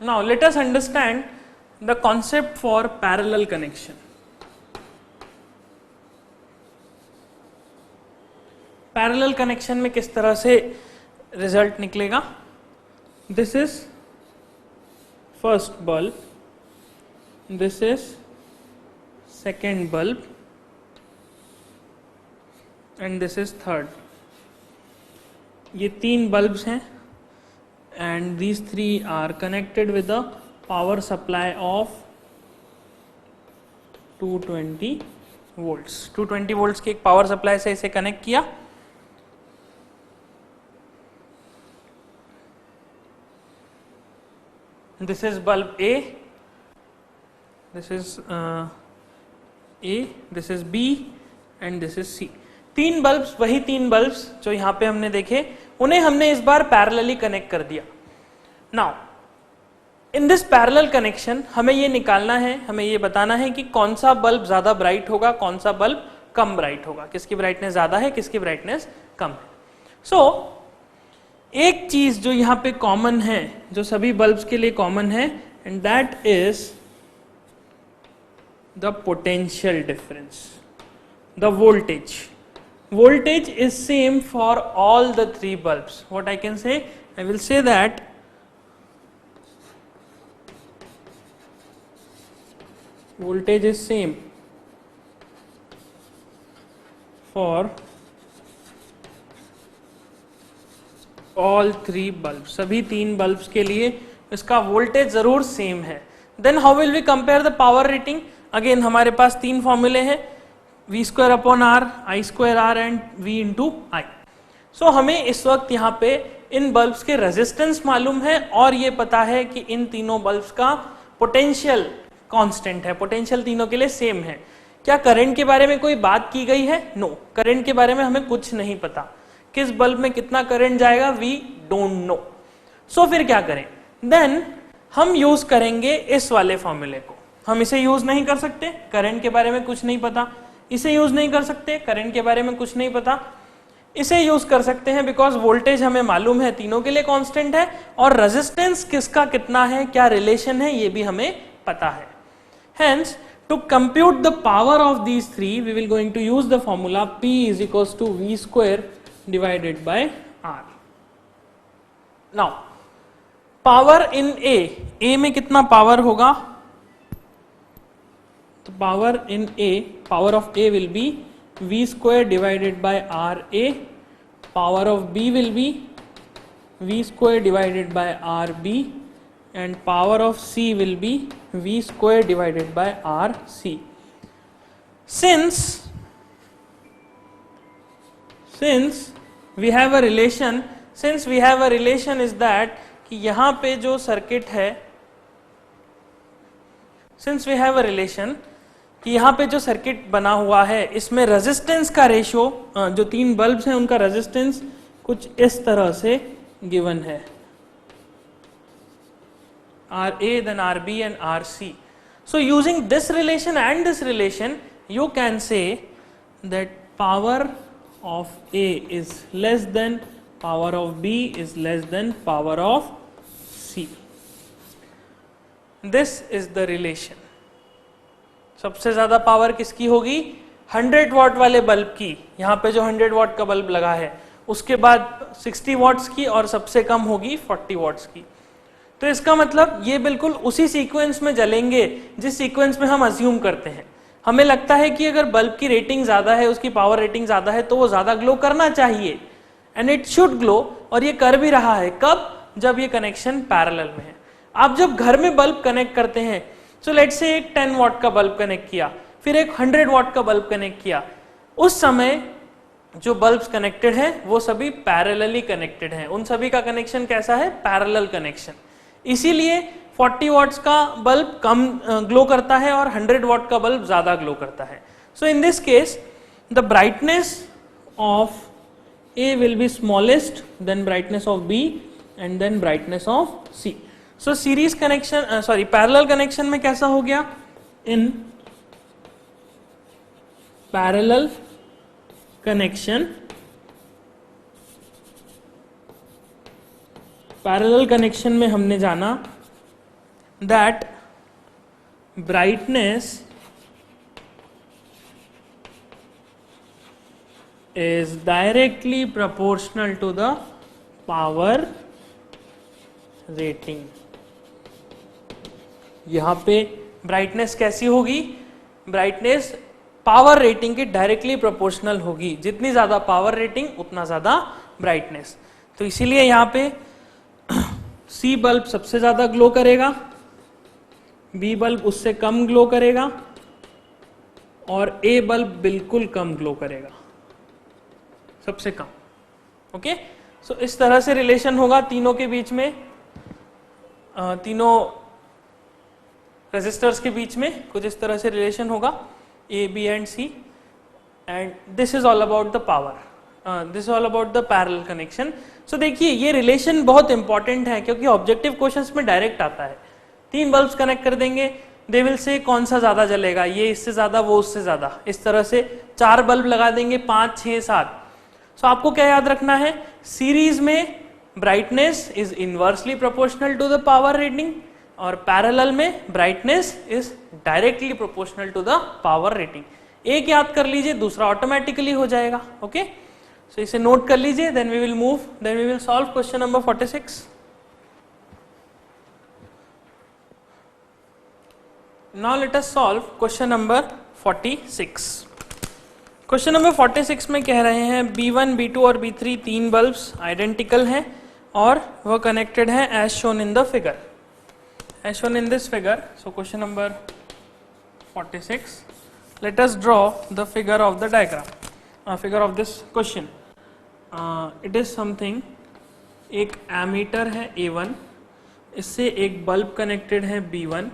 Now let us understand the concept for parallel connection. Parallel connection में किस तरह से रिजल्ट निकलेगा? This is first bulb, this is second bulb and this is third. ये तीन bulbs हैं and these three are connected with the power supply of 220 volts. 220 volts की एक पावर सप्लाई से इसे कनेक्ट किया. This is bulb A, this is A, this is B and this is C. तीन bulbs, वही तीन bulbs जो यहां पे हमने देखे, उन्हें हमने इस बार पैरेलली कनेक्ट कर दिया. Now in this parallel connection हमें ये निकालना है, हमें ये बताना है कि कौन सा बल्ब ज्यादा ब्राइट होगा, कौन सा बल्ब कम ब्राइट होगा, किसकी ब्राइटनेस ज्यादा है, किसकी ब्राइटनेस कम है. सो एक चीज जो यहाँ पे कॉमन है, जो सभी बल्ब्स के लिए कॉमन है, and that is the potential difference, the voltage. Voltage is same for all the three bulbs. What I can say? I will say that voltage is same for all three bulbs. सभी तीन bulbs के लिए इसका voltage जरूर same है. Then how will we compare the power rating? Again हमारे पास तीन फॉर्मूले हैं, V square upon R, I square R and V into I. So हमें इस वक्त यहाँ पे इन बल्ब्स के रेजिस्टेंस मालूम है और ये पता है कि इन तीनों बल्ब्स का पोटेंशियल कांस्टेंट है, पोटेंशियल तीनों के लिए सेम है. क्या करंट के बारे में कोई बात की गई है? नो, करंट के बारे में हमें कुछ नहीं पता. किस बल्ब में कितना करंट जाएगा, वी डोंट नो. सो फिर क्या करें? देन हम यूज करेंगे इस वाले फॉर्मूले को. हम इसे यूज नहीं कर सकते, करंट के बारे में कुछ नहीं पता. इसे यूज नहीं कर सकते, करंट के बारे में कुछ नहीं पता. इसे यूज कर सकते हैं बिकॉज वोल्टेज हमें मालूम है, तीनों के लिए कांस्टेंट है, और रेजिस्टेंस किसका कितना है, क्या रिलेशन है, ये भी हमें पता है. Hence to compute the power of these three we will going to use the formula P is equals to V square divided by R. Now power in A में कितना पावर होगा? तो power in A, power of A will be V square divided by RA, power of B will be V square divided by RB, and power of C will be V square divided by RC. Since we have a relation, is that कि यहाँ पे जो circuit है, since we have a relation कि यहाँ पे जो circuit बना हुआ है इसमें रेजिस्टेंस का रेशियो, जो तीन बल्ब्स हैं उनका रेजिस्टेंस कुछ इस तरह से गिवन है, RA then RB and RC. So using this relation and this relation you can say that power of A is less than power of B is less than power of C. This is the relation. सबसे ज्यादा power किसकी होगी? 100 what वाले bulb की. यहाँ पे जो 100 what का बल्ब लगा है उसके बाद 60 वॉट्स की, और सबसे कम होगी 40 वॉट्स की. तो इसका मतलब ये बिल्कुल उसी सीक्वेंस में जलेंगे जिस सीक्वेंस में हम अज्यूम करते हैं. हमें लगता है कि अगर बल्ब की रेटिंग ज्यादा है, उसकी पावर रेटिंग ज्यादा है, तो वो ज्यादा ग्लो करना चाहिए, एंड इट शुड ग्लो, और ये कर भी रहा है. कब? जब ये कनेक्शन पैरेलल में है. आप जब घर में बल्ब कनेक्ट करते हैं, सो लेट्स से एक 10 वॉट का बल्ब कनेक्ट किया, फिर एक 100 वॉट का बल्ब कनेक्ट किया, उस समय जो बल्ब्स कनेक्टेड हैं वो सभी पैरेलली कनेक्टेड हैं. उन सभी का कनेक्शन कैसा है? Parallel connection. इसीलिए 40 वॉट्स का बल्ब कम ग्लो करता है और 100 वॉट का बल्ब ज्यादा ग्लो करता है. So in this case the brightness of A will be smallest, then brightness of B, and then brightness of C. So series connection, parallel connection में कैसा हो गया? In parallel connection में हमने जाना that brightness is directly proportional to the power rating. यहां पे brightness कैसी होगी? ब्राइटनेस पावर रेटिंग की डायरेक्टली प्रोपोर्शनल होगी. जितनी ज्यादा पावर रेटिंग उतना ज्यादा ब्राइटनेस. तो इसीलिए यहां पे सी बल्ब सबसे ज्यादा ग्लो करेगा, बी बल्ब उससे कम ग्लो करेगा और ए बल्ब बिल्कुल कम ग्लो करेगा, सबसे कम. ओके, सो इस तरह से रिलेशन होगा तीनों के बीच में, तीनों रेजिस्टर्स के बीच में कुछ इस तरह से रिलेशन होगा, A B and C. And this is all about the power, this is all about the parallel connection. So देखिए ये रिलेशन बहुत इंपॉर्टेंट है क्योंकि ऑब्जेक्टिव क्वेश्चंस में डायरेक्ट आता है. 3 बल्ब्स कनेक्ट कर देंगे, दे विल से कौन सा ज्यादा जलेगा, ये इससे ज्यादा वो उससे ज्यादा. इस तरह से 4 बल्ब लगा देंगे, 5 6 7. सो आपको क्या याद रखना है? सीरीज में brightness is inversely proportional to the power rating और पैरेलल में brightness is directly proportional to the power rating. एक याद कर लीजिए, दूसरा ऑटोमेटिकली हो जाएगा. ओके, सो इसे नोट कर लीजिए. Then we will move, then we will solve question number 46. Now let us solve question number 46. Question number 46 में कह रहे हैं B1, B2 और B3 तीन बल्ब्स आइडेंटिकल हैं और वह कनेक्टेड है as shown in the figure, as shown in this figure. So question number 46, let us draw the figure of the diagram, figure of this question. It is something, एक ammeter है A1, इससे एक bulb connected है B1,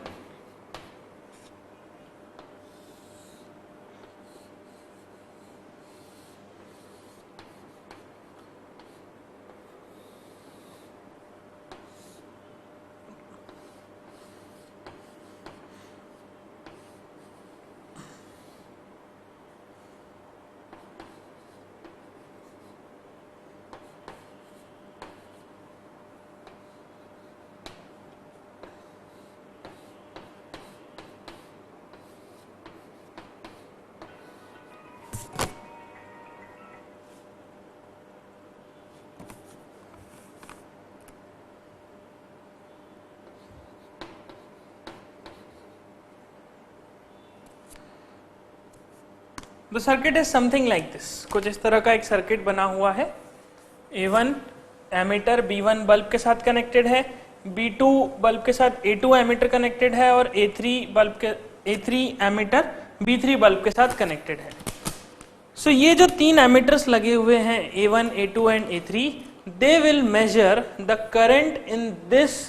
the circuit is something like this. कुछ इस तरह का एक सर्किट बना हुआ है. A1 एमीटर B1 बल्ब के साथ कनेक्टेड है, B2 बल्ब के साथ A2 एमीटर कनेक्टेड है और A3 एमीटर B3 बल्ब के साथ कनेक्टेड है. सो ये जो 3 एमीटर्स लगे हुए हैं A1, A2 एंड A3, they will measure the current in this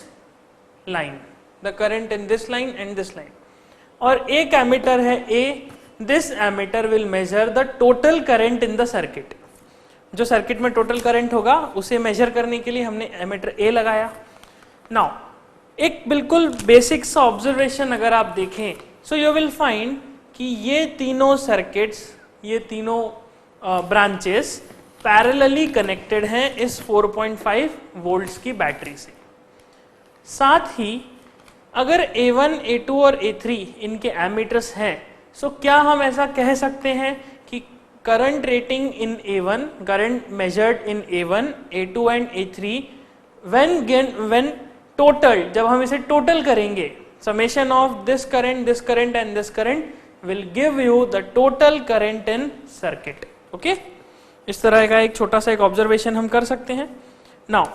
line, the current in this line and this line. और एक एमीटर है A, this ammeter will measure the total current in the circuit. जो circuit में total current होगा उसे major करने के लिए हमने एमीटर A लगाया. नाउ एक बिल्कुल बेसिक सा ऑब्जर्वेशन अगर आप देखें, सो यू विल फाइंड कि ये तीनों सर्किट्स, ये तीनों ब्रांचेस पैरेलली कनेक्टेड हैं इस 4.5 वोल्ट्स की बैटरी से. साथ ही अगर A1, A2 और A3 इनके एमीटर्स हैं, सो क्या हम ऐसा कह सकते हैं कि current rating in A1, current measured in A1, A2 एंड A3 व्हेन टोटल, जब हम इसे टोटल करेंगे, summation of this current and this current will give you the total current in circuit. Okay, इस तरह का एक छोटा सा एक ऑब्जर्वेशन हम कर सकते हैं. Now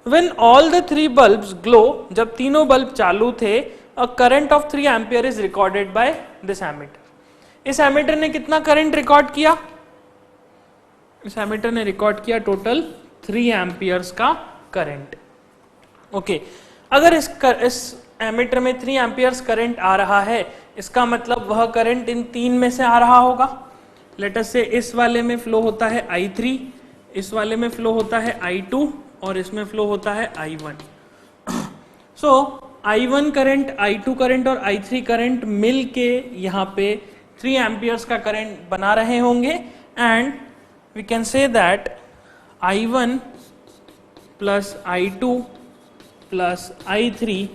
when all the 3 bulbs glow, जब तीनों बल्ब चालू थे, a current of 3 ampere is recorded by this ammeter. इस एमीटर ने कितना करंट रिकॉर्ड किया? इस एमीटर ने रिकॉर्ड किया टोटल 3 एम्पियर्स का करंट. ओके, अगर इस एमीटर में 3 एम्पियर्स करंट आ रहा है, इसका मतलब वह करंट इन 3 में से आ रहा होगा. लेट अस से इस वाले में फ्लो होता है I3, इस वाले में फ्लो होता है I2 और इसमें फ्लो होता है I1. सो I1 करंट, I2 करंट और I3 करंट मिल के यहाँ पे 3 एम्पियर्स का करंट बना रहे होंगे. And we can say that I1 plus I2 plus I3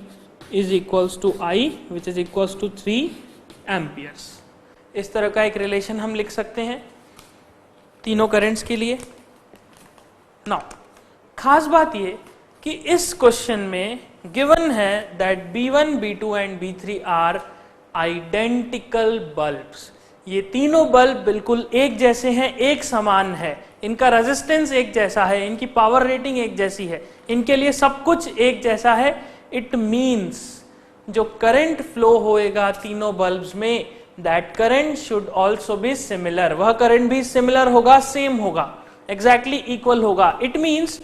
is equals to I which is equals to 3 amperes. इस तरह का एक रिलेशन हम लिख सकते हैं तीनों करंट्स के लिए। नाउ खास बात ये कि इस क्वेश्चन में गिवन है that B1, B2 and B3 are identical bulbs. ये तीनों बल्ब बिल्कुल एक जैसे हैं, एक समान है, इनका रेजिस्टेंस एक जैसा है, इनकी पावर रेटिंग एक जैसी है, इनके लिए सब कुछ एक जैसा है। इट मीन्स जो करंट फ्लो होएगा तीनों बल्ब्स में, that current should also be similar. वह करंट भी सिमिलर होगा, सेम होगा, एग्जैक्टली इक्वल होगा। इट मीन्स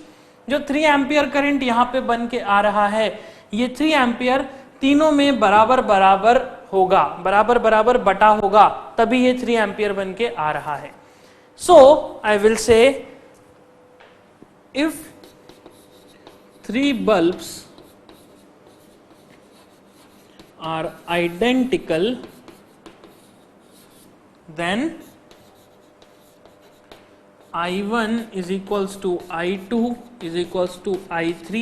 जो 3 एम्पियर करंट यहाँ पे बन के आ रहा है, ये 3 एम्पियर तीनों में बराबर बराबर होगा, बराबर बराबर बटा होगा, तभी ये 3 एम्पियर बन के आ रहा है। So I will say if 3 bulbs are identical, then I1 is equals to I2 is equals to I3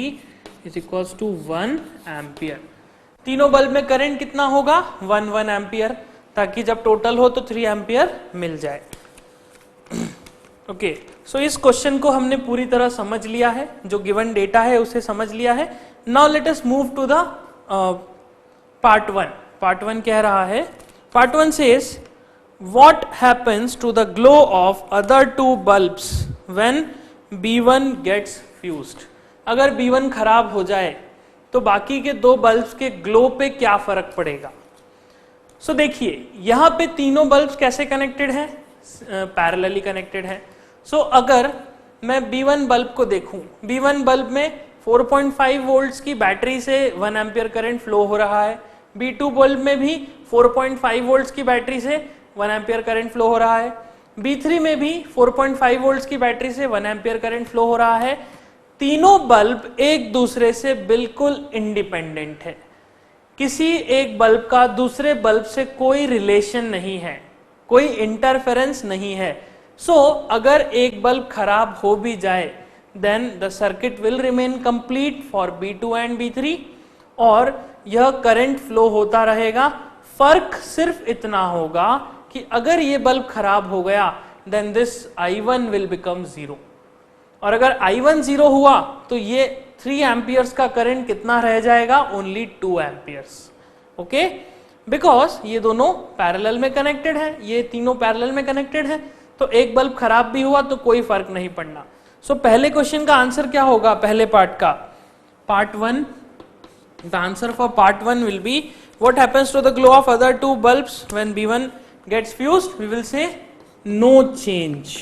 is equals to 1 ampere. तीनों बल्ब में करंट कितना होगा? 1 एम्पियर, ताकि जब टोटल हो तो 3 एम्पियर मिल जाए। ओके, सो इस क्वेश्चन को हमने पूरी तरह समझ लिया है, जो गिवन डेटा है उसे समझ लिया है। Now let us move to the part 1। Part 1 कह रहा है, part 1 says what happens to the glow of other 2 bulbs when B1 gets fused। अगर B1 खराब हो जाए तो बाकी के 2 बल्ब्स के ग्लो पे क्या फर्क पड़ेगा? सो देखिए यहां पे तीनों बल्ब्स कैसे कनेक्टेड हैं? पैरेलली कनेक्टेड है। सो अगर मैं B1 बल्ब को देखूं, B1 बल्ब में 4.5 वोल्ट्स की बैटरी से 1 एम्पियर करंट फ्लो हो रहा है। B2 बल्ब में भी 4.5 वोल्ट्स की बैटरी से 1 एम्पियर करंट फ्लो हो रहा है। B3 में भी 4.5 वोल्ट्स की बैटरी से 1 एम्पियर करंट फ्लो हो रहा है। तीनों बल्ब एक दूसरे से बिल्कुल इंडिपेंडेंट है, किसी एक बल्ब का दूसरे बल्ब से कोई रिलेशन नहीं है, कोई इंटरफेरेंस नहीं है। सो अगर एक बल्ब खराब हो भी जाए, then the circuit will remain complete for B2 and B3 और यह करंट फ्लो होता रहेगा। फर्क सिर्फ इतना होगा कि अगर ये बल्ब खराब हो गया, then this I1 will become 0, और अगर I1 0 हुआ तो ये 3 एम्पियर्स का करंट कितना रह जाएगा? Only 2 amperes. ओके, बिकॉज ये दोनों पैरेलल में कनेक्टेड है, ये तीनों पैरेलल में कनेक्टेड है, तो एक बल्ब खराब भी हुआ तो कोई फर्क नहीं पड़ना। सो पहले क्वेश्चन का आंसर क्या होगा? पहले पार्ट का, part 1, the answer for part 1 will be what happens to the glow of other 2 bulbs when B1 gets fused? We will say no change।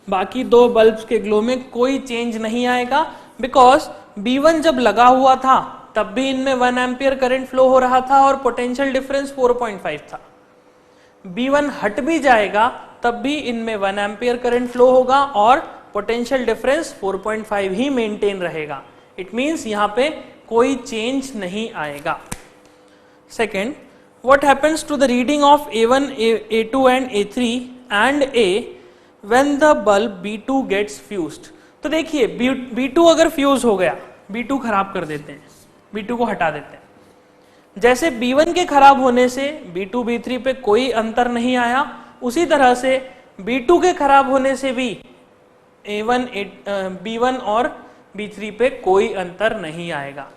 बाकी 2 बल्ब्स के ग्लो में कोई चेंज नहीं आएगा, बिकॉज B1 जब लगा हुआ था तब भी इनमें 1 एम्पियर करंट फ्लो हो रहा था और पोटेंशियल डिफरेंस 4.5 था। B1 हट भी जाएगा तब भी इनमें 1 एम्पियर करंट फ्लो होगा और पोटेंशियल डिफरेंस 4.5 ही मेंटेन रहेगा। इट मींस यहां पे कोई चेंज नहीं आएगा। Second, what happens to the reading of A1, A2 and A3 and A when the bulb B2 gets fused? तो देखिए B2 अगर फ्यूज हो गया, B2 खराब कर देते हैं, B2 को हटा देते हैं। जैसे B1 के खराब होने से B2 B3 पे कोई अंतर नहीं आया, उसी तरह से B2 के खराब होने से भी B1 और B3 पे कोई अंतर नहीं आएगा,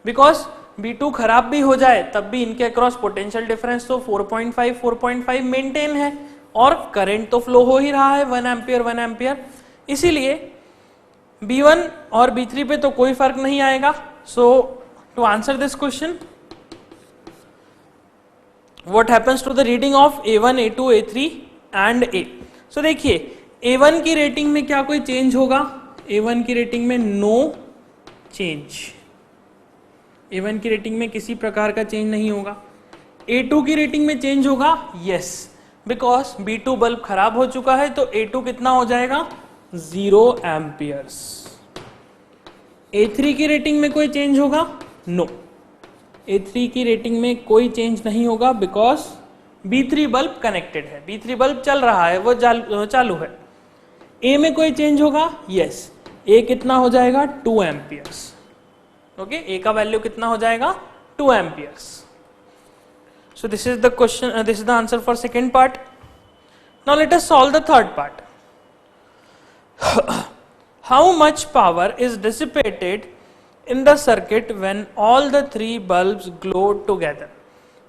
बिकॉज B2 खराब भी हो जाए तब भी इनके अक्रॉस पोटेंशियल डिफरेंस तो 4.5 मेंटेन है और करंट तो फ्लो हो ही रहा है 1 एम्पियर। इसीलिए B1 और B3 पे तो कोई फर्क नहीं आएगा। So to answer this question, what happens to the reading of A1, A2, A3 and A? So देखिए A1 की रेटिंग में क्या कोई चेंज होगा? A1 की रेटिंग में नो चेंज, A1 की रेटिंग में किसी प्रकार का चेंज नहीं होगा। A2 की रेटिंग में चेंज होगा, यस, बिकॉज B2 बल्ब खराब हो चुका है तो A2 कितना हो जाएगा? 0 एम्पियर्स। A3 की रेटिंग में कोई चेंज होगा? नो, A3 की रेटिंग में कोई चेंज नहीं होगा, बिकॉज B3 बल्ब कनेक्टेड है, B3 बल्ब चल रहा है, वो चालू है। A में कोई चेंज होगा? यस, A कितना हो जाएगा? 2 एम्पियर्स। ओके, ए का वैल्यू कितना हो जाएगा 2 amperes. So this is the question, this is the answer for second part. Now let us solve the third part. How much power is dissipated in the circuit when all the three bulbs glow together.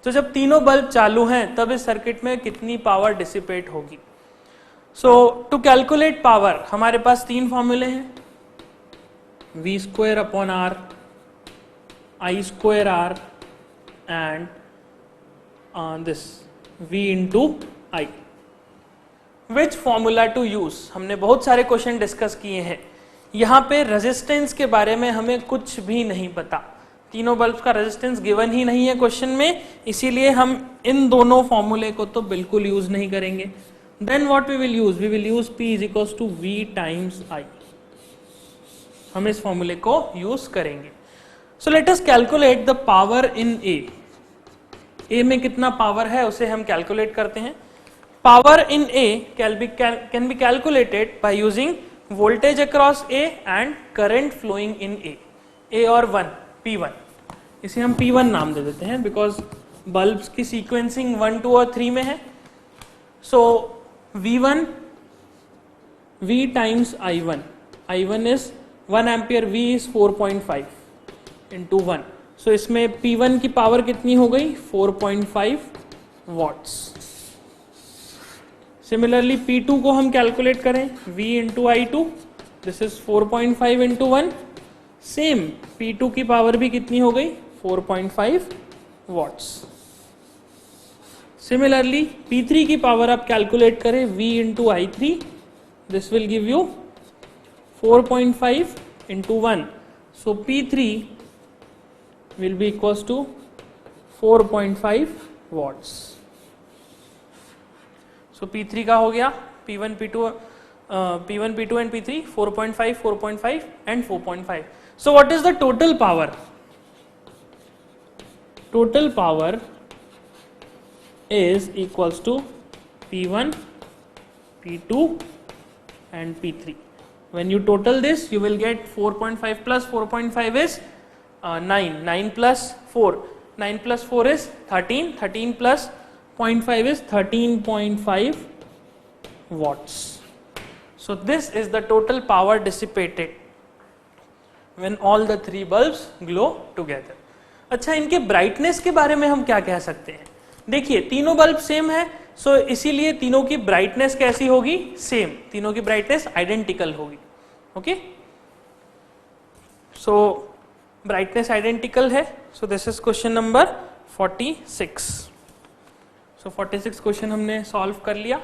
तो जब तीनों bulb चालू हैं तब इस circuit में कितनी power dissipate होगी. सो टू कैलकुलेट पावर हमारे पास तीन फॉर्मूले हैं, v square upon R, I square R and this v into I. Which formula to use, हमने बहुत सारे क्वेश्चन डिस्कस किए हैं. यहाँ पे रेजिस्टेंस के बारे में हमें कुछ भी नहीं पता, तीनों बल्ब का रेजिस्टेंस गिवन ही नहीं है क्वेश्चन में, इसीलिए हम इन दोनों फॉर्मूले को तो बिल्कुल यूज नहीं करेंगे. Then what we will use P is equals to V times I. हम इस फॉर्मूले को यूज करेंगे. So let us calculate the power in A. A में कितना पावर है उसे हम कैलकुलेट करते हैं. Power in A can be calculated by using voltage across A and current flowing in A और 1 P1. इसे हम P1 नाम दे देते हैं बिकॉज बल्ब्स की सीक्वेंसिंग 1, 2 और 3 में है. सो V1 V times I1. I1 is 1 ampere, V is 4.5 into 1. सो इसमें P1 की पावर कितनी हो गई 4.5 वॉट्स. सिमिलरली P2 को हम कैलकुलेट करें, V into I2, this is 4.5 into 1. Same P2 की पावर भी कितनी हो गई 4.5 वॉट्स. सिमिलरली P3 की पावर आप कैलकुलेट करें, V into I3, this will give you 4.5 into 1. So P3 will be equals to 4.5 watts. So P3 का हो गया P1, P2 and P3 4.5, 4.5 and 4.5. So what is the total power? Total power is equals to P1, P2 and P3. When you total this, you will get 4.5 plus 4.5 is 9. 9 plus 4. 9 plus 4 is 13. 13 plus 0.5 is 13.5 watts. So this is the total power dissipated when all the three bulbs glow together. अच्छा, इनके brightness के बारे में हम क्या कह सकते हैं. देखिए तीनों बल्ब सेम है, सो इसीलिए तीनों की ब्राइटनेस कैसी होगी, सेम. तीनों की ब्राइटनेस आइडेंटिकल होगी. ओके, सो ब्राइटनेस आइडेंटिकल है. So this is question number 46. So 46 question हमने सॉल्व कर लिया.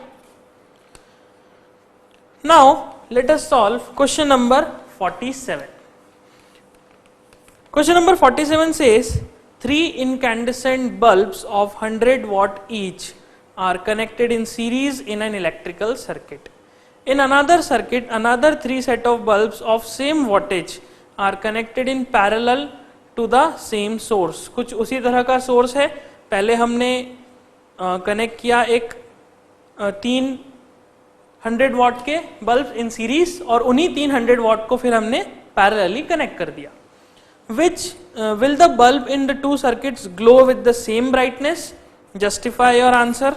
Now let us solve question number 47. Question number 47 says 3 incandescent bulbs of 100 watt each are connected in series in an electrical circuit. In another circuit, another 3 set of bulbs of same wattage are connected in parallel to the same source. कुछ उसी तरह का source है. पहले हमने connect किया एक 3 100 what के बल्ब इन सीरीज और उन्हीं 300 वॉट को फिर हमने पैरेलली कनेक्ट कर दिया. Which will the bulb in the two circuits glow with the same brightness? Justify your answer.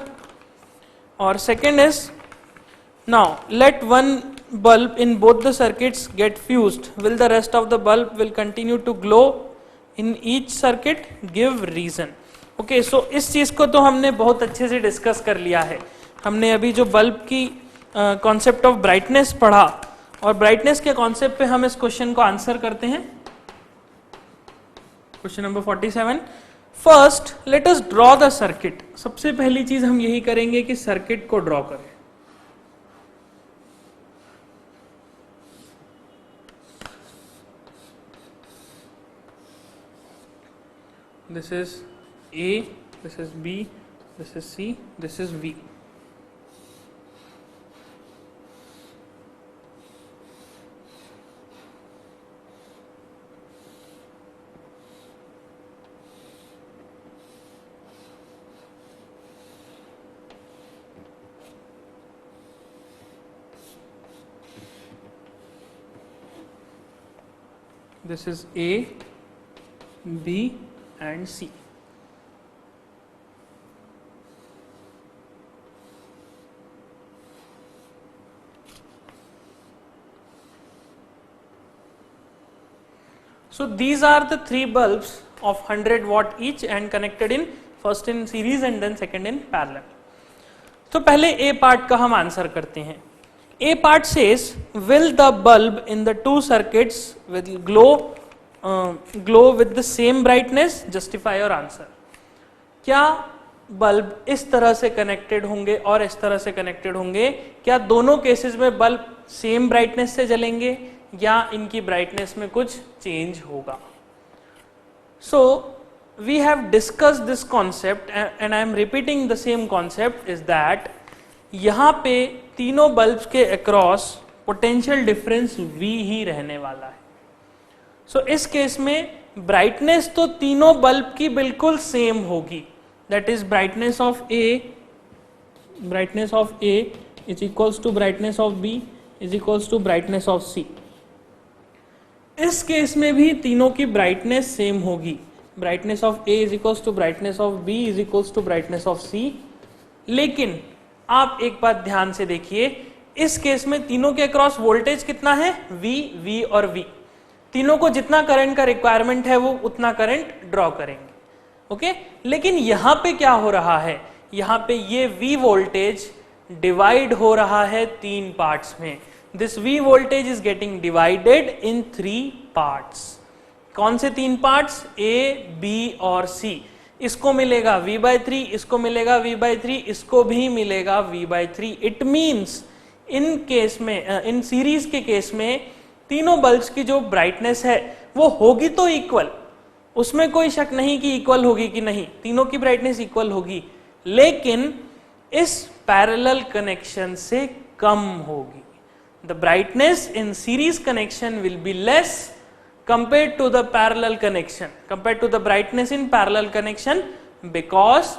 Or second is, now let one bulb in both the circuits get fused. Will the rest of the bulb will continue to glow in each circuit? Give reason. Okay, so इस चीज को तो हमने बहुत अच्छे से discuss कर लिया है. हमने अभी जो बल्ब की कॉन्सेप्ट ऑफ ब्राइटनेस पढ़ा और ब्राइटनेस के कॉन्सेप्ट पे हम इस क्वेश्चन को आंसर करते हैं. Question number 47. First let us draw the circuit. सबसे पहली चीज हम यही करेंगे कि सर्किट को ड्रॉ करें. This is A, this is B, this is C, this is V. This is A, B and C. So these are the three bulbs of 100 watt each and connected in first in series and then second in parallel. तो पहले A part का हम answer करते हैं. A part says, will the bulb in the two circuits will glow with the same brightness? Justify your answer. क्या bulb इस तरह से कनेक्टेड होंगे और इस तरह से कनेक्टेड होंगे? क्या दोनों केसेस में बल्ब सेम ब्राइटनेस से जलेंगे या इनकी ब्राइटनेस में कुछ चेंज होगा? So we have discussed this concept and I am repeating the same concept is that यहां पे तीनों बल्ब्स के अक्रॉस पोटेंशियल डिफरेंस V ही रहने वाला है. सो इस केस में ब्राइटनेस तो तीनों बल्ब की बिल्कुल सेम होगी. That is brightness of A is equals to brightness of B is equals to brightness of C. इस केस में भी तीनों की ब्राइटनेस सेम होगी. Brightness of A is equals to brightness of B is equals to brightness of C. लेकिन आप एक बात ध्यान से देखिए, इस केस में तीनों के अक्रॉस वोल्टेज कितना है? V और V. तीनों को जितना करंट का रिक्वायरमेंट है वो उतना करंट ड्रॉ करेंगे. ओके लेकिन यहां पे क्या हो रहा है? यहां पे ये V वोल्टेज डिवाइड हो रहा है तीन पार्ट्स में. This V voltage is getting divided in 3 parts. कौन से 3 पार्ट्स? A, B और C. इसको मिलेगा V/3, इसको मिलेगा V/3, इसको भी मिलेगा V/3. It means in case में, इन सीरीज के केस में तीनों बल्ब्स की जो ब्राइटनेस है वो होगी तो इक्वल, उसमें कोई शक नहीं कि इक्वल होगी कि नहीं, तीनों की ब्राइटनेस इक्वल होगी, लेकिन इस पैरेलल कनेक्शन से कम होगी. The brightness in series connection will be less compared to the parallel connection, compared to the brightness in parallel connection, because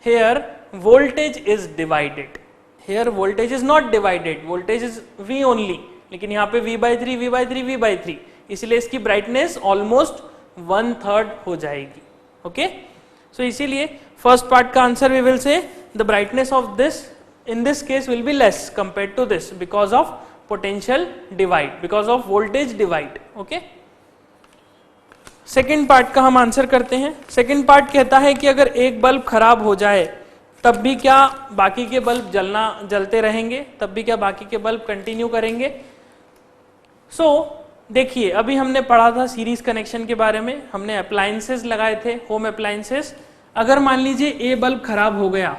here voltage is divided. Here voltage is not divided, voltage is V only, लेकिन यहाँ पे V/3, इसलिए इसकी brightness almost 1/3 हो जाएगी. Okay? So इसीलिए first part का answer we will say the brightness of this in this case will be less compared to this because of potential divide, because of voltage divide. Okay? Second part का हम answer करते हैं. Second part कहता है कि अगर एक bulb खराब हो जाए तब भी क्या बाकी के बल्ब जलते रहेंगे? तब भी क्या बाकी के बल्ब कंटिन्यू करेंगे? सो देखिए, अभी हमने पढ़ा था सीरीज कनेक्शन के बारे में, हमने अप्लायंसेस लगाए थे, होम अप्लायंसेस. अगर मान लीजिए ए बल्ब खराब हो गया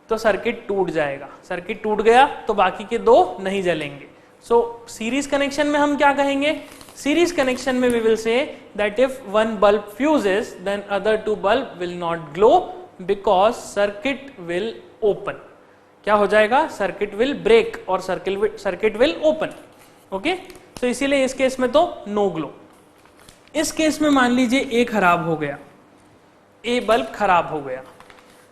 तो सर्किट टूट जाएगा. सर्किट टूट गया तो बाकी के दो नहीं जलेंगे. सो सीरीज कनेक्शन में हम क्या कहेंगे? Series connection में we will say that if one bulb fuses, then other two bulb will not glow because circuit will open. क्या हो जाएगा? Circuit will break और circuit will open. Okay? तो इसीलिए इस केस में तो no glow. इस केस में मान लीजिए A खराब हो गया, A बल्ब खराब हो गया,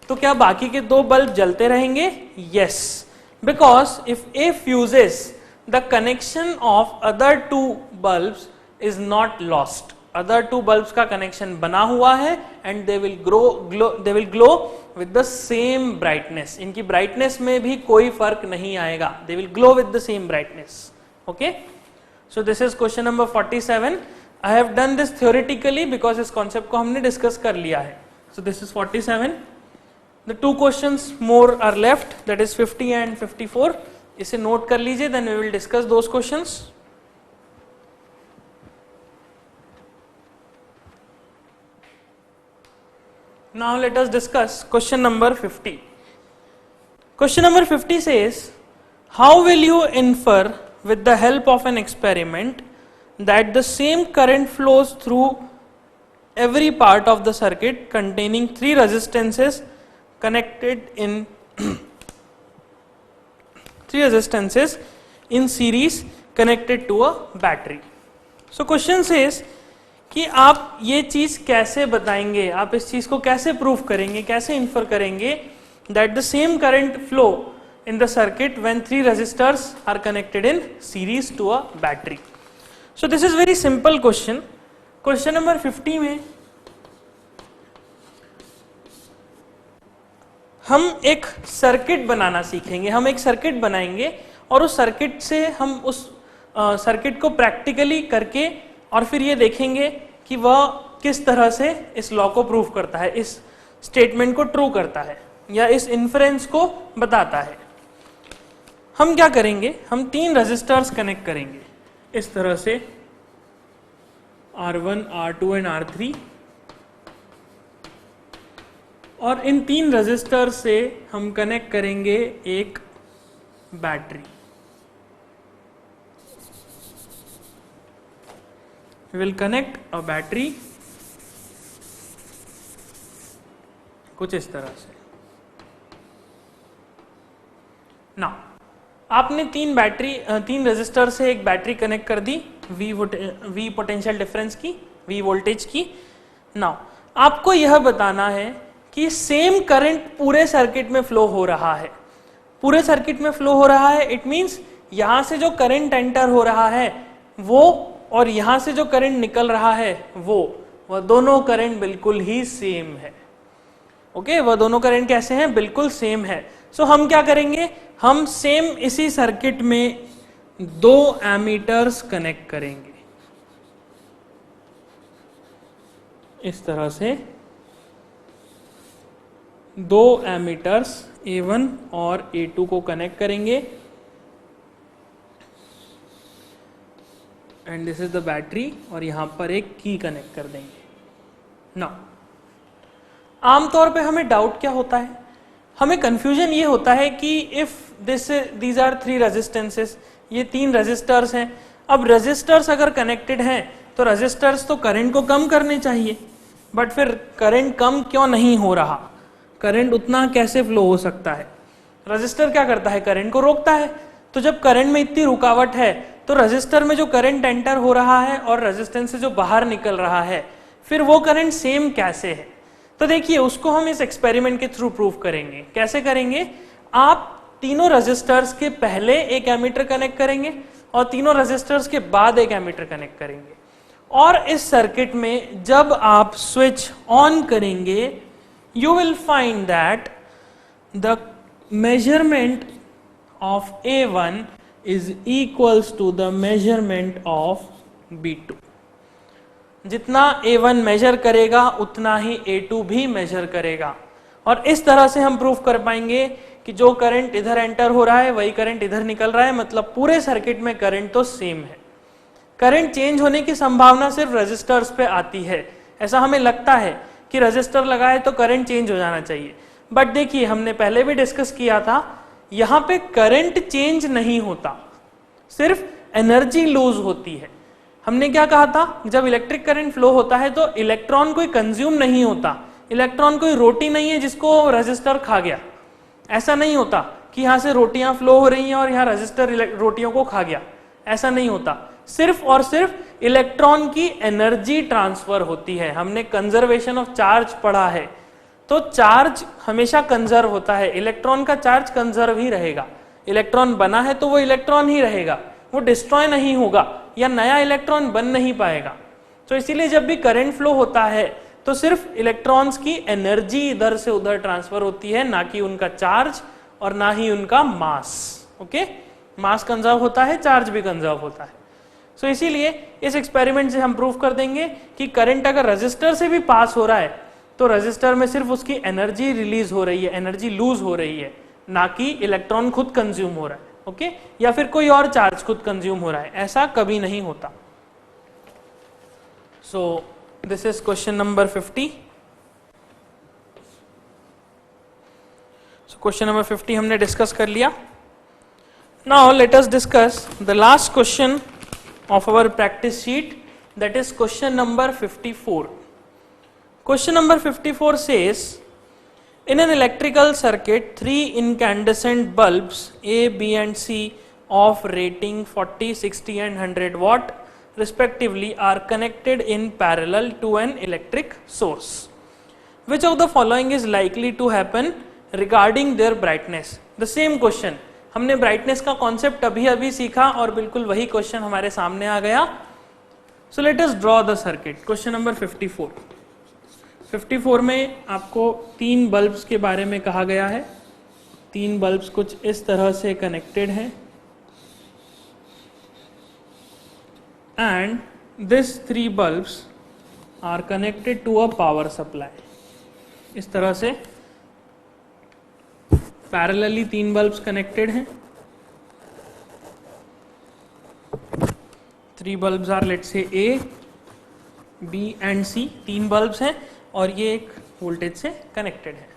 तो क्या बाकी के दो बल्ब जलते रहेंगे? Yes, because if A fuses, the connection of other two bulbs is not lost. Other two bulbs का connection बना हुआ है and they will glow with the same brightness. इनकी brightness में भी कोई फर्क नहीं आएगा. They will glow with the same brightness. Okay? So this is question number 47. I have done this theoretically because इस concept को हमने discuss कर लिया है. So this is 47. The two questions more are left, that is 50 and 54. इसे note कर लीजिए, then we will discuss those questions. Now let us discuss question number 50. Question number 50 says, how will you infer with the help of an experiment that the same current flows through every part of the circuit containing 3 resistances connected in 3 resistances in series connected to a battery. So question says कि आप ये चीज कैसे बताएंगे, आप इस चीज को कैसे प्रूफ करेंगे, कैसे इन्फर करेंगे that the same current flow in the circuit when 3 resistors are connected in series to a battery. So this is very simple question. Question number 50 में हम एक सर्किट बनाना सीखेंगे, हम एक सर्किट बनाएंगे और उस सर्किट से हम उस सर्किट को प्रैक्टिकली करके और फिर ये देखेंगे कि वह किस तरह से इस लॉ को प्रूव करता है, इस स्टेटमेंट को ट्रू करता है या इस इन्फ्रेंस को बताता है। हम क्या करेंगे, हम 3 रेजिस्टर्स कनेक्ट करेंगे इस तरह से, R1, R2 एंड R3, और इन 3 रेजिस्टर से हम कनेक्ट करेंगे एक battery. We will connect a battery कुछ इस तरह से। Now, आपने 3 रेजिस्टर से एक बैटरी कनेक्ट कर दी V पोटेंशियल डिफरेंस की, V वोल्टेज की। नाउ आपको यह बताना है कि सेम करंट पूरे सर्किट में फ्लो हो रहा है, पूरे सर्किट में फ्लो हो रहा है। इट मींस यहां से जो करंट एंटर हो रहा है वो और यहां से जो करंट निकल रहा है वह दोनों करंट बिल्कुल ही सेम है। ओके, वह दोनों करंट कैसे हैं, बिल्कुल सेम है। सो हम क्या करेंगे, हम सेम इसी सर्किट में 2 एमीटर्स कनेक्ट करेंगे इस तरह से, 2 एमीटर्स A1 और A2 को कनेक्ट करेंगे and this is the battery, और यहां पर एक की कनेक्ट कर देंगे। नाउ आमतौर पे हमें डाउट क्या होता है, हमें कंफ्यूजन ये होता है कि इफ दीज आर 3 रेजिस्टेंसेस, ये 3 रेजिस्टर्स हैं। अब रेजिस्टर्स अगर कनेक्टेड हैं तो रेजिस्टर्स तो करंट को कम करने चाहिए, बट फिर करंट कम क्यों नहीं हो रहा, करंट उतना कैसे फ्लो हो सकता है। रेजिस्टर क्या करता है, करंट को रोकता है। तो जब करंट में इतनी रुकावट है तो रेजिस्टर में जो करंट एंटर हो रहा है और रेजिस्टेंस से जो बाहर निकल रहा है, फिर वो करंट सेम कैसे है। तो देखिए, उसको हम इस एक्सपेरिमेंट के थ्रू प्रूव करेंगे। कैसे करेंगे, आप तीनों रेजिस्टर्स के पहले एक एमीटर कनेक्ट करेंगे और तीनों रेजिस्टर्स के बाद एक एमीटर कनेक्ट करेंगे, और इस सर्किट में जब आप स्विच ऑन करेंगे you will find that the measurement of A1 is equals to the measurement of B2। जितना A1 मेजर करेगा उतना ही A2 भी मेजर करेगा, और इस तरह से हम प्रूफ कर पाएंगे कि जो करंट इधर एंटर हो रहा है वही करंट इधर निकल रहा है, मतलब पूरे सर्किट में करंट तो सेम है। करंट चेंज होने की संभावना सिर्फ रेजिस्टर्स पे आती है। ऐसा हमें लगता है कि रेजिस्टर लगाए तो करंट चेंज हो जाना चाहिए, बट देखिए हमने पहले भी डिस्कस किया था, यहां पे करंट चेंज नहीं होता, सिर्फ एनर्जी लूज होती है। हमने क्या कहा था, जब इलेक्ट्रिक करंट फ्लो होता है तो इलेक्ट्रॉन कोई कंज्यूम नहीं होता, इलेक्ट्रॉन कोई रोटी नहीं है जिसको रेजिस्टर खा गया। ऐसा नहीं होता कि यहां से रोटियां फ्लो हो रही हैं और यहां रेजिस्टर रोटियों को खा गया, ऐसा नहीं होता। सिर्फ और सिर्फ इलेक्ट्रॉन की एनर्जी ट्रांसफर होती है। हमने कंजर्वेशन ऑफ चार्ज पढ़ा है, तो चार्ज हमेशा कंजर्व होता है, इलेक्ट्रॉन का चार्ज कंजर्व ही रहेगा। इलेक्ट्रॉन बना है तो वो इलेक्ट्रॉन ही रहेगा, वो डिस्ट्रॉय नहीं होगा या नया इलेक्ट्रॉन बन नहीं पाएगा। तो इसीलिए जब भी करंट फ्लो होता है तो सिर्फ इलेक्ट्रॉन्स की एनर्जी इधर से उधर ट्रांसफर होती है, ना कि उनका चार्ज और ना ही उनका मास। ओके, मास कंजर्व होता है, चार्ज भी कंजर्व होता है। सो इसीलिए इस एक्सपेरिमेंट से हम प्रूव कर देंगे कि करंट अगर रेजिस्टर से भी पास हो रहा है तो रेजिस्टर में सिर्फ उसकी एनर्जी रिलीज हो रही है, एनर्जी लूज हो रही है, ना कि इलेक्ट्रॉन खुद कंज्यूम हो रहा है। ओके, या फिर कोई और चार्ज खुद कंज्यूम हो रहा है, ऐसा कभी नहीं होता। So this is question number 50। So question number 50 हमने डिस्कस कर लिया। Now let us discuss the last question of our practice sheet, that is question number 54. Question number 54 says, in an electrical circuit 3 incandescent bulbs A, B and C of rating 40, 60 and 100 watt respectively are connected in parallel to an electric source. Which of the following is likely to happen regarding their brightness? The same question, हमने brightness का concept अभी अभी सीखा और बिल्कुल वही question हमारे सामने आ गया। सो let us draw the circuit. Question number 54, 54 में आपको 3 बल्ब्स के बारे में कहा गया है। 3 बल्ब्स कुछ इस तरह से कनेक्टेड हैं and this 3 bulbs are connected to a power supply. इस तरह से पैरेलली 3 बल्ब्स कनेक्टेड हैं। 3 bulbs are let's say A, B and C, 3 bulbs हैं और ये एक वोल्टेज से कनेक्टेड है।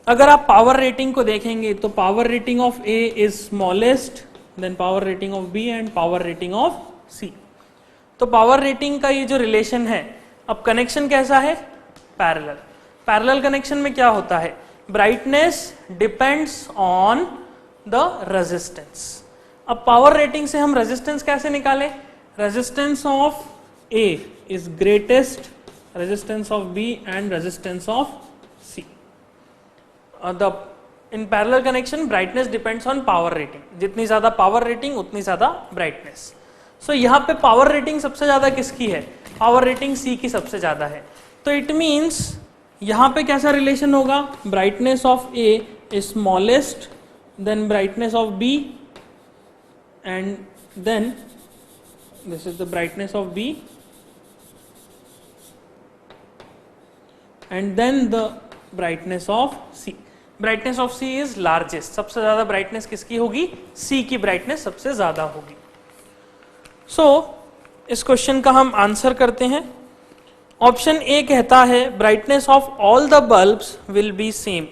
अगर आप पावर रेटिंग को देखेंगे तो power rating of A is smallest, then power rating of B and power rating of C। तो पावर रेटिंग का ये जो रिलेशन है, अब कनेक्शन कैसा है? पैरेलल। पैरेलल कनेक्शन में क्या होता है? Brightness depends on the resistance. अब पावर रेटिंग से हम रेजिस्टेंस कैसे निकालें? Resistance of A is greatest, resistance of B and resistance of C। In parallel connection brightness depends on power rating. जितनी ज्यादा पावर रेटिंग उतनी ज्यादा ब्राइटनेस। सो यहाँ पे पावर रेटिंग सबसे ज्यादा किसकी है? पावर रेटिंग C की सबसे ज्यादा है। तो इट मीन्स यहाँ पे कैसा रिलेशन होगा? Brightness of A is smallest, then brightness of B and then this is the brightness of B and then the brightness of C। Brightness of C is largest. सबसे ज्यादा brightness किसकी होगी? C की brightness सबसे ज्यादा होगी। सो इस question का हम आंसर करते हैं। ऑप्शन ए कहता है brightness of all the bulbs will be same.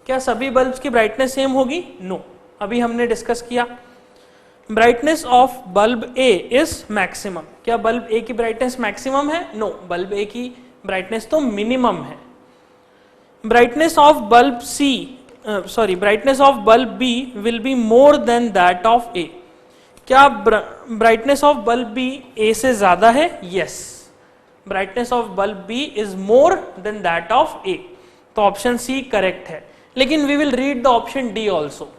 क्या सभी बल्ब्स की ब्राइटनेस सेम होगी? नो। अभी हमने डिस्कस किया। Brightness of bulb A is maximum. क्या बल्ब ए की ब्राइटनेस मैक्सिमम है? नो, बल्ब ए की ब्राइटनेस तो मिनिमम है। Brightness of bulb brightness of bulb B will be more than that of A. क्या brightness of bulb B A से ज्यादा है? Yes, brightness of bulb B is more than that of A. तो option C correct है। लेकिन we will read the option D also.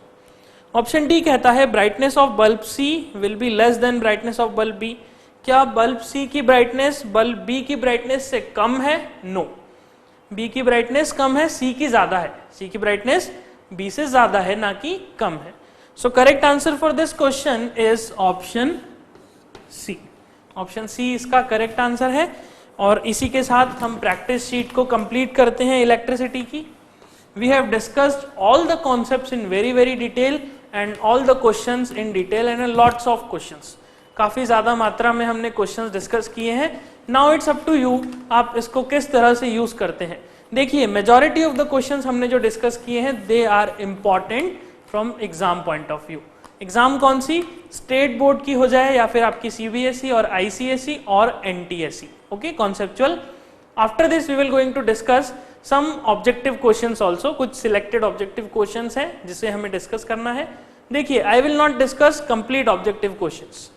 Option D कहता है brightness of bulb C will be less than brightness of bulb B. क्या bulb C की brightness bulb B की brightness से कम है? नो, बी की ब्राइटनेस कम है, सी की ज्यादा है। सी की ब्राइटनेस बी से ज्यादा है, ना कि कम है। So correct answer for this question is option C. Option C इसका करेक्ट आंसर है। और इसी के साथ हम प्रैक्टिस शीट को कंप्लीट करते हैं इलेक्ट्रिसिटी की। We have discussed all the concepts in very very detail and all the questions in detail and lots of questions. काफी ज्यादा मात्रा में हमने क्वेश्चंस डिस्कस किए हैं। Now it's up to you, आप इसको किस तरह से यूज करते हैं। देखिए, मेजॉरिटी ऑफ द क्वेश्चंस हमने जो डिस्कस किए हैं they are important from exam point of view. Exam कौन सी? स्टेट बोर्ड की हो जाए या फिर आपकी सीबीएसई और आईसीएसई और NTSE. Okay, conceptual. After this we will going to discuss some objective questions also. कुछ सिलेक्टेड ऑब्जेक्टिव क्वेश्चंस हैं जिसे हमें डिस्कस करना है। देखिए, I will not discuss complete objective questions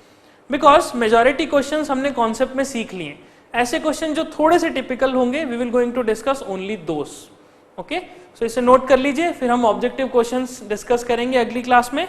because majority questions हमने कॉन्सेप्ट में सीख लिए। ऐसे क्वेश्चन जो थोड़े से टिपिकल होंगे we will going to discuss only those. Okay, so इसे नोट कर लीजिए, फिर हम ऑब्जेक्टिव क्वेश्चंस डिस्कस करेंगे अगली क्लास में।